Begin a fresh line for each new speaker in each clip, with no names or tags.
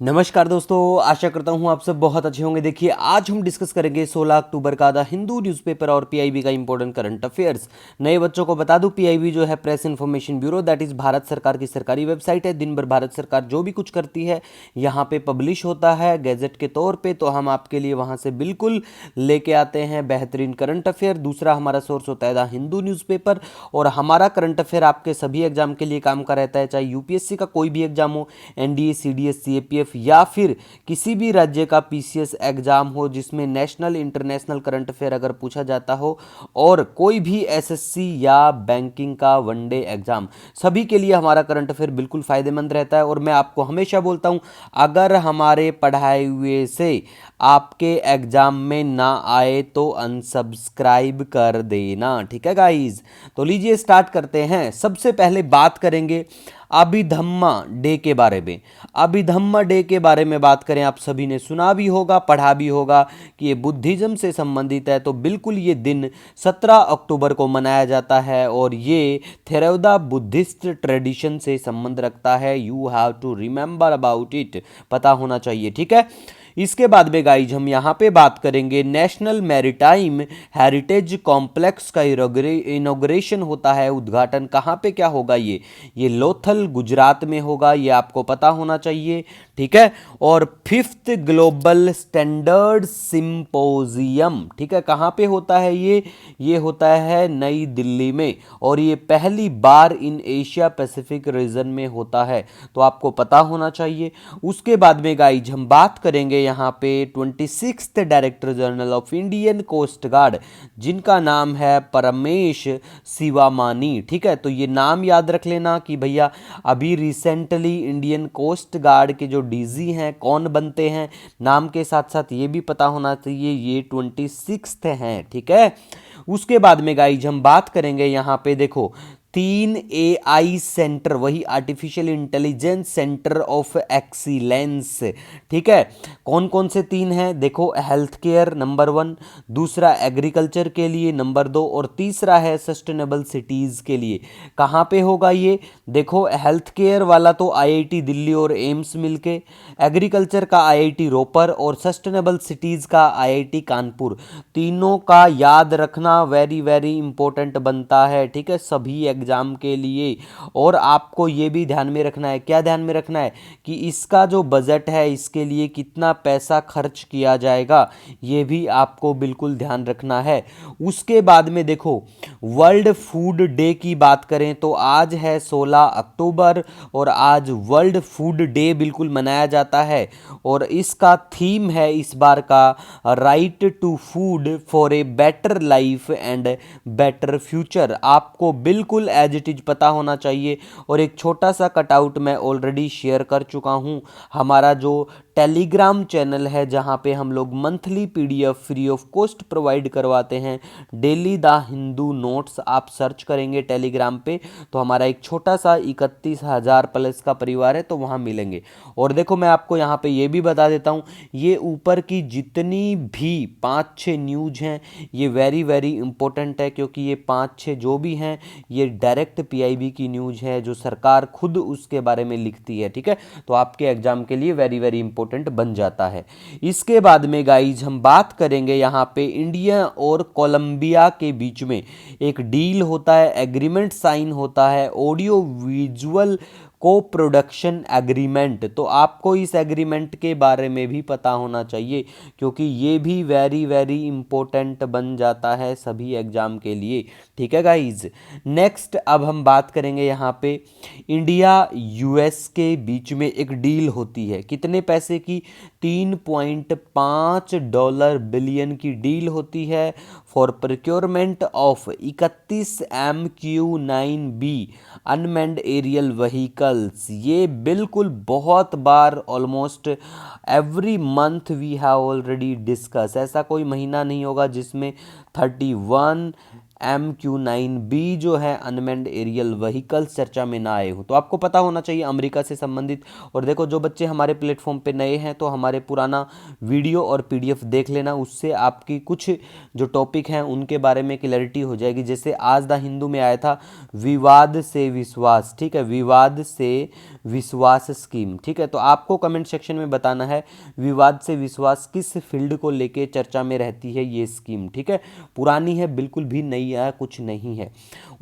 नमस्कार दोस्तों, आशा करता हूँ आप सब बहुत अच्छे होंगे। देखिए, आज हम डिस्कस करेंगे 16 अक्टूबर का द हिंदू न्यूज़पेपर और पीआईबी का इंपॉर्टेंट करंट अफेयर्स। नए बच्चों को बता दूं, पीआईबी जो है press information bureau, that is Bharat सरकार की सरकारी वेबसाइट है। दिन भर भारत सरकार जो भी कुछ करती है यहाँ पे पब्लिश होता है गैजेट के तौर पर, तो हम आपके लिए वहाँ से बिल्कुल लेके आते हैं बेहतरीन करंट अफेयर। दूसरा हमारा सोर्स होता है द हिंदू न्यूज़पेपर, और हमारा करंट अफेयर आपके सभी एग्जाम के लिए काम का रहता है, चाहे यूपीएससी का कोई भी एग्जाम हो, एनडीए, सीडीएस, सीएपीएफ या फिर किसी भी राज्य का पीसीएस एग्जाम हो जिसमें नेशनल इंटरनेशनल करंट अफेयर अगर पूछा जाता हो, और कोई भी एसएससी या बैंकिंग का वनडे एग्जाम, सभी के लिए हमारा करंट अफेयर बिल्कुल फायदेमंद रहता है। और मैं आपको हमेशा बोलता हूं, अगर हमारे पढ़ाए हुए से आपके एग्जाम में ना आए तो अनसब्सक्राइब कर देना, ठीक है गाइज। तो लीजिए स्टार्ट करते हैं। सबसे पहले बात करेंगे अभिधम्मा डे के बारे में। अभिधम्मा डे के बारे में बात करें, आप सभी ने सुना भी होगा, पढ़ा भी होगा कि ये बुद्धिज्म से संबंधित है। तो बिल्कुल ये दिन 17 अक्टूबर को मनाया जाता है और ये थेरवदा बुद्धिस्ट ट्रेडिशन से संबंध रखता है। You have to remember about it, पता होना चाहिए, ठीक है। इसके बाद में गाइज हम यहाँ पे बात करेंगे नेशनल मैरीटाइम हेरिटेज कॉम्प्लेक्स का इनॉग्रेशन होता है। उद्घाटन कहाँ पे क्या होगा? ये लोथल गुजरात में होगा, ये आपको पता होना चाहिए, ठीक है। और 5th ग्लोबल स्टैंडर्ड सिंपोजियम, ठीक है, कहाँ पे होता है? ये होता है नई दिल्ली में, और ये पहली बार इन एशिया पैसिफिक रीजन में होता है, तो आपको पता होना चाहिए। उसके बाद में गाइज हम बात करेंगे यहाँ पे 26th director general of Indian coast guard, जिनका नाम है परमेश शिवामानी, ठीक है। तो ये नाम याद रख लेना कि भैया अभी रिसेंटली इंडियन कोस्ट गार्ड के जो डीजी हैं कौन बनते हैं, नाम के साथ साथ ये भी पता होना चाहिए ये 26th हैं, ठीक है। उसके बाद में गाइज हम बात करेंगे यहाँ पे, देखो 3 AI सेंटर, वही artificial intelligence centre of excellence, ठीक है। कौन कौन से 3 हैं? देखो, हेल्थ केयर नंबर 1, दूसरा एग्रीकल्चर के लिए नंबर 2, और तीसरा है सस्टेनेबल सिटीज के लिए। कहाँ पे होगा ये? देखो, हेल्थ केयर वाला तो आईआईटी दिल्ली और एम्स मिलके, एग्रीकल्चर का आईआईटी रोपर, और सस्टेनेबल सिटीज का आईआईटी कानपुर। तीनों का याद रखना वेरी वेरी इंपॉर्टेंट बनता है, ठीक है, सभी एग्जाम के लिए। और आपको ये भी ध्यान में रखना है, क्या ध्यान में रखना है? कि इसका जो बजट है, इसके लिए कितना पैसा खर्च किया जाएगा, ये भी आपको बिल्कुल ध्यान रखना है। उसके बाद में देखो, वर्ल्ड फूड डे की बात करें तो आज है 16 अक्टूबर, और आज वर्ल्ड फूड डे बिल्कुल मनाया जाता है। और इसका थीम है इस बार का right to food for a better life and better future. आपको बिल्कुल एज इट इज पता होना चाहिए। और एक छोटा सा कटआउट मैं ऑलरेडी शेयर कर चुका हूं, हमारा जो टेलीग्राम चैनल है जहां पे हम लोग monthly PDF free of cost provide करवाते हैं, डेली द हिंदू नोट्स, आप सर्च करेंगे टेलीग्राम पे तो हमारा एक छोटा सा 31,000 प्लस का परिवार है, तो वहां मिलेंगे। और देखो, मैं आपको यहाँ पे ये भी बता देता हूँ, ये ऊपर की जितनी भी 5-6 न्यूज हैं ये वेरी वेरी इंपॉर्टेंट है, क्योंकि ये 5-6 जो भी हैं ये डायरेक्ट पीआईबी की न्यूज है, जो सरकार खुद उसके बारे में लिखती है, ठीक है। तो आपके एग्जाम के लिए वेरी वेरी इंपॉर्टेंट बन जाता है। इसके बाद में गाइज हम बात करेंगे यहाँ पे इंडिया और कोलंबिया के बीच में एक डील होता है, एग्रीमेंट साइन होता है, ऑडियो विजुअल को प्रोडक्शन एग्रीमेंट। तो आपको इस एग्रीमेंट के बारे में भी पता होना चाहिए, क्योंकि ये भी वेरी वेरी इंपॉर्टेंट बन जाता है सभी एग्जाम के लिए, ठीक है गाइज। नेक्स्ट अब हम बात करेंगे यहाँ पे इंडिया यूएस के बीच में एक डील होती है, कितने पैसे की? $3.5 बिलियन की डील होती है for procurement of 31 MQ-9B unmanned aerial vehicles. ये बिल्कुल बहुत बार, almost every month we have already discuss, ऐसा कोई महीना नहीं होगा जिसमें 31 MQ-9B जो है अनमैन्ड एरियल व्हीकल्स चर्चा में ना आए हो। तो आपको पता होना चाहिए अमेरिका से संबंधित। और देखो, जो बच्चे हमारे प्लेटफॉर्म पे नए हैं तो हमारे पुराना वीडियो और पीडीएफ देख लेना, उससे आपकी कुछ जो टॉपिक हैं उनके बारे में क्लैरिटी हो जाएगी। जैसे आज द हिंदू में आया था विवाद से विश्वास, ठीक है, विवाद से विश्वास स्कीम। ठीक है, तो आपको कमेंट सेक्शन में बताना है विवाद से विश्वास किस फील्ड को लेके चर्चा में रहती है ये स्कीम। ठीक है, पुरानी है, बिल्कुल भी नई है, कुछ नहीं है।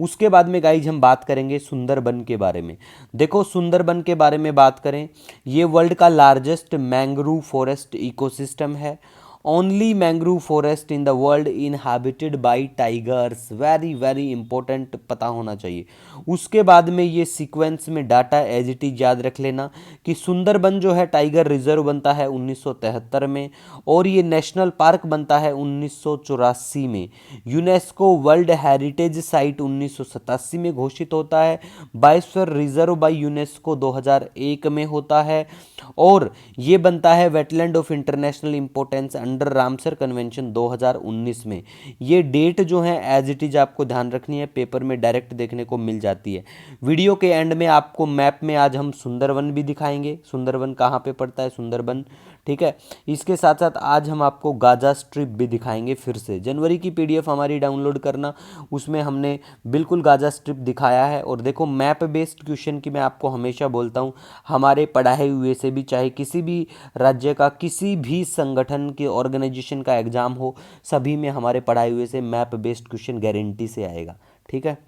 उसके बाद में गाइज हम बात करेंगे सुंदरबन के बारे में। देखो सुंदरबन के बारे में बात करें, ये वर्ल्ड का लार्जेस्ट मैंग्रोव फॉरेस्ट इकोसिस्टम है। Only mangrove forest in the world inhabited by tigers, very very important पता होना चाहिए। उसके बाद में ये सीक्वेंस में डाटा एज इट इज याद रख लेना कि सुंदरबन जो है टाइगर रिजर्व बनता है 1973 में, और ये नेशनल पार्क बनता है 1984 में। यूनेस्को वर्ल्ड हेरिटेज साइट 1987 में घोषित होता है। बायोस्फीयर रिजर्व बाय यूनेस्को 2001 में होता है, और ये बनता है wetland of international importance under Ramsar convention 2019 में। ये डेट जो है एज इट इज आपको ध्यान रखनी है, पेपर में डायरेक्ट देखने को मिल जाती है। वीडियो के एंड में आपको मैप में आज हम सुंदरवन भी दिखाएंगे, सुंदरवन कहाँ पे पड़ता है सुंदरबन। ठीक है, इसके साथ साथ आज हम आपको गाजा स्ट्रिप भी दिखाएंगे। फिर से जनवरी की पीडीएफ हमारी डाउनलोड करना, उसमें हमने बिल्कुल गाजा स्ट्रिप दिखाया है। और देखो मैप बेस्ड क्वेश्चन की मैं आपको हमेशा बोलता हूँ, हमारे पढ़ाए हुए से भी, चाहे किसी भी राज्य का किसी भी संगठन के ऑर्गेनाइजेशन का एग्जाम हो, सभी में हमारे पढ़ाए हुए से मैप बेस्ड क्वेश्चन गारंटी से आएगा। ठीक है,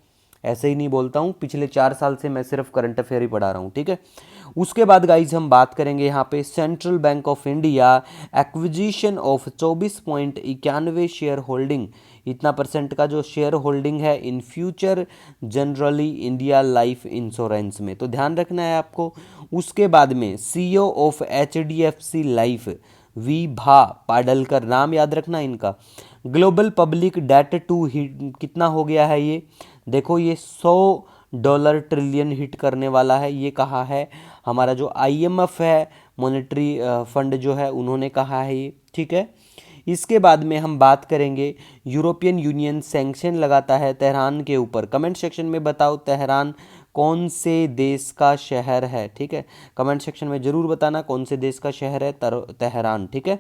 ऐसे ही नहीं बोलता हूँ, पिछले 4 साल से मैं सिर्फ करंट अफेयर ही पढ़ा रहा हूँ। ठीक है, उसके बाद गाइज हम बात करेंगे यहाँ पे central bank of India acquisition of 24.91 share holding, इतना परसेंट का जो शेयर होल्डिंग है in future Generali India life insurance में, तो ध्यान रखना है आपको। उसके बाद में CEO of HDFC life Vibha Padalkar, नाम याद रखना इनका। ग्लोबल पब्लिक डेट टू कितना हो गया है ये, देखो ये $100 ट्रिलियन हिट करने वाला है। ये कहा है हमारा जो आईएमएफ है, मॉनेटरी फंड जो है, उन्होंने कहा है ये। ठीक है, इसके बाद में हम बात करेंगे यूरोपियन यूनियन सैंक्शन लगाता है तेहरान के ऊपर। कमेंट सेक्शन में बताओ तेहरान कौन से देश का शहर है। ठीक है, कमेंट सेक्शन में जरूर बताना कौन से देश का शहर है तेहरान। ठीक है,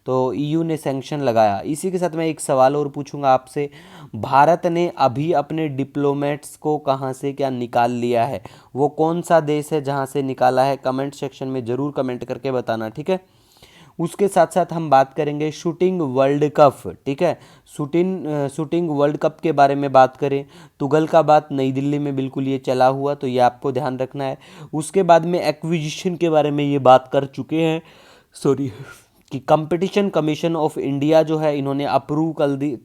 तो ईयू ने सैंक्शन लगाया। इसी के साथ मैं एक सवाल और पूछूंगा आपसे, भारत ने अभी अपने डिप्लोमेट्स को कहाँ से क्या निकाल लिया है, वो कौन सा देश है जहाँ से निकाला है, कमेंट सेक्शन में ज़रूर कमेंट करके बताना। ठीक है, उसके साथ साथ हम बात करेंगे शूटिंग वर्ल्ड कप। ठीक है, शूटिंग वर्ल्ड कप के बारे में बात करें, तुगलकाबाद नई दिल्ली में बिल्कुल ये चला हुआ, तो ये आपको ध्यान रखना है। उसके बाद में एक्विजिशन के बारे में ये बात कर चुके हैं, सॉरी, कि कंपटीशन कमीशन ऑफ इंडिया जो है इन्होंने अप्रूव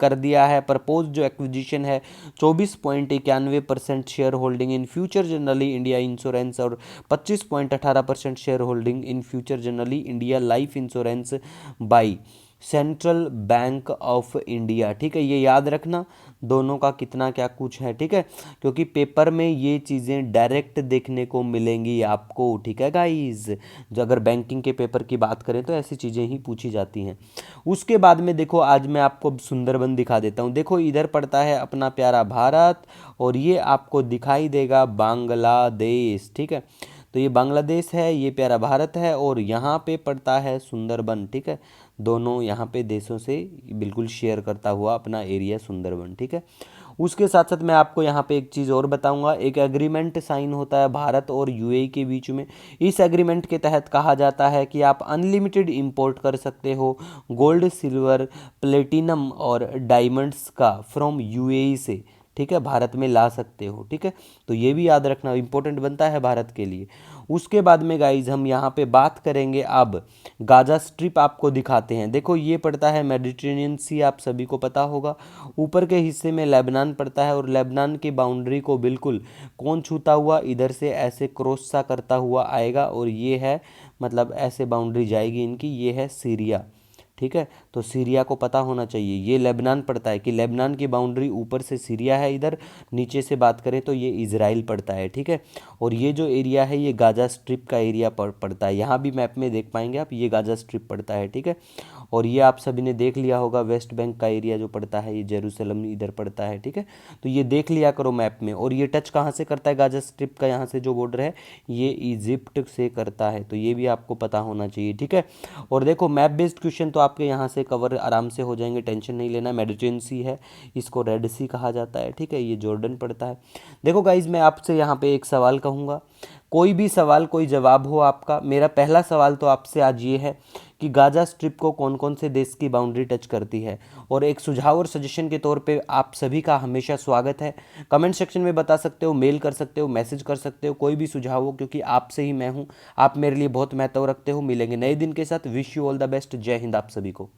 कर दिया है प्रपोज जो एक्विजिशन है 24.91% share holding in future Generali India insurance और 25.18% share holding in future Generali India life insurance by central bank of India. ठीक है, ये याद रखना दोनों का कितना क्या कुछ है। ठीक है, क्योंकि पेपर में ये चीज़ें डायरेक्ट देखने को मिलेंगी आपको। ठीक है गाइज, जो अगर बैंकिंग के पेपर की बात करें तो ऐसी चीज़ें ही पूछी जाती हैं। उसके बाद में देखो आज मैं आपको सुंदरबन दिखा देता हूँ। देखो इधर पड़ता है अपना प्यारा भारत, और ये आपको दिखाई देगा बांग्लादेश। ठीक है, तो ये बांग्लादेश है, ये प्यारा भारत है, और यहाँ पे पड़ता है सुंदरबन। ठीक है, दोनों यहाँ पे देशों से बिल्कुल शेयर करता हुआ अपना एरिया सुंदरबन। ठीक है, उसके साथ साथ मैं आपको यहाँ पे एक चीज़ और बताऊंगा, एक एग्रीमेंट साइन होता है भारत और यूएई के बीच में। इस एग्रीमेंट के तहत कहा जाता है कि आप अनलिमिटेड इंपोर्ट कर सकते हो गोल्ड, सिल्वर, प्लेटिनम और डायमंड्स का फ्रॉम यूएई से। ठीक है, भारत में ला सकते हो। ठीक है, तो ये भी याद रखना इंपॉर्टेंट बनता है भारत के लिए। उसके बाद में गाइज हम यहाँ पे बात करेंगे अब गाजा स्ट्रिप आपको दिखाते हैं। देखो ये पड़ता है मेडिटेरेनियन सी, आप सभी को पता होगा। ऊपर के हिस्से में लेबनान पड़ता है, और लेबनान की बाउंड्री को बिल्कुल कौन छूता हुआ, इधर से ऐसे क्रॉस सा करता हुआ आएगा, और ये है मतलब ऐसे बाउंड्री जाएगी इनकी, ये है सीरिया। ठीक है, तो सीरिया को पता होना चाहिए। ये लेबनान पड़ता है कि लेबनान की बाउंड्री ऊपर से सीरिया है, इधर नीचे से बात करें तो ये इजराइल पड़ता है। ठीक है, और ये जो एरिया है ये गाजा स्ट्रिप का एरिया पड़ता है। यहाँ भी मैप में देख पाएंगे आप, ये गाजा स्ट्रिप पड़ता है। ठीक है, और ये आप सभी ने देख लिया होगा वेस्ट बैंक का एरिया जो पड़ता है, ये जेरूसलम इधर पड़ता है। ठीक है, तो ये देख लिया करो मैप में। और ये टच कहाँ से करता है गाजा स्ट्रिप का, यहाँ से जो बॉर्डर है ये इजिप्ट से करता है, तो ये भी आपको पता होना चाहिए। ठीक है, और देखो मैप बेस्ड क्वेश्चन तो आपके यहाँ से कवर आराम से हो जाएंगे, टेंशन नहीं लेना। मेडिटेरेनियन सी है, इसको रेड सी कहा जाता है। ठीक है, ये जॉर्डन पड़ता है। देखो गाइज मैं आपसे यहाँ पे एक सवाल कहूँगा, कोई भी सवाल कोई जवाब हो आपका। मेरा पहला सवाल तो आपसे आज ये है कि गाज़ा स्ट्रिप को कौन कौन से देश की बाउंड्री टच करती है। और एक सुझाव और सजेशन के तौर पे आप सभी का हमेशा स्वागत है। कमेंट सेक्शन में बता सकते हो, मेल कर सकते हो, मैसेज कर सकते हो, कोई भी सुझाव हो, क्योंकि आपसे ही मैं हूँ। आप मेरे लिए बहुत महत्व रखते हो। मिलेंगे नए दिन के साथ। Wish you all the best. जय हिंद आप सभी को।